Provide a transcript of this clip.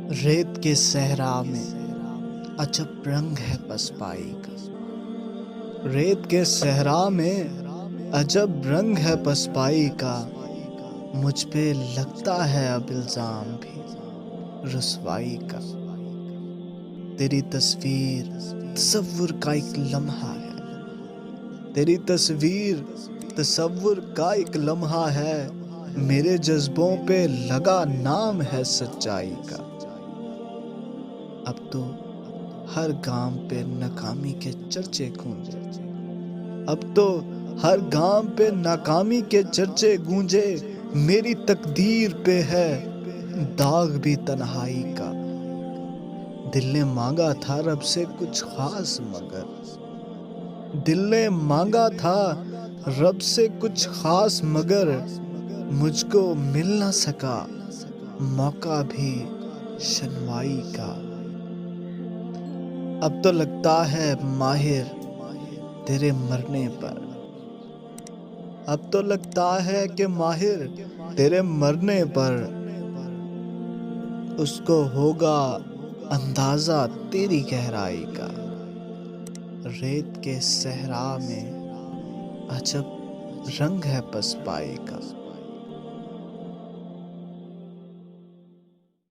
ریت کے صحرا میں عجب رنگ ہے پسپائی کا۔ ریت کے صحرا میں عجب رنگ ہے پسپائی کا، مجھ پہ لگتا ہے اب الزام بھی رسوائی کا۔ تیری تصویر تصور کا ایک لمحہ ہے، تیری تصویر تصور کا ایک لمحہ ہے، میرے جذبوں پہ لگا نام ہے سچائی کا۔ اب تو ہر گام پہ ناکامی کے چرچے گونجے، اب تو ہر گام پہ ناکامی کے چرچے گونجے، میری تقدیر پہ ہے داغ بھی تنہائی کا۔ دل نے مانگا تھا رب سے کچھ خاص مگر، دل نے مانگا تھا رب سے کچھ خاص مگر، مجھ کو مل نہ سکا موقع بھی شنوائی کا۔ اب تو لگتا ہے ماہر تیرے مرنے پر، اب تو لگتا ہے کہ ماہر تیرے مرنے پر، اس کو ہوگا اندازہ تیری گہرائی کا۔ ریت کے صحرا میں عجب رنگ ہے پسپائی کا۔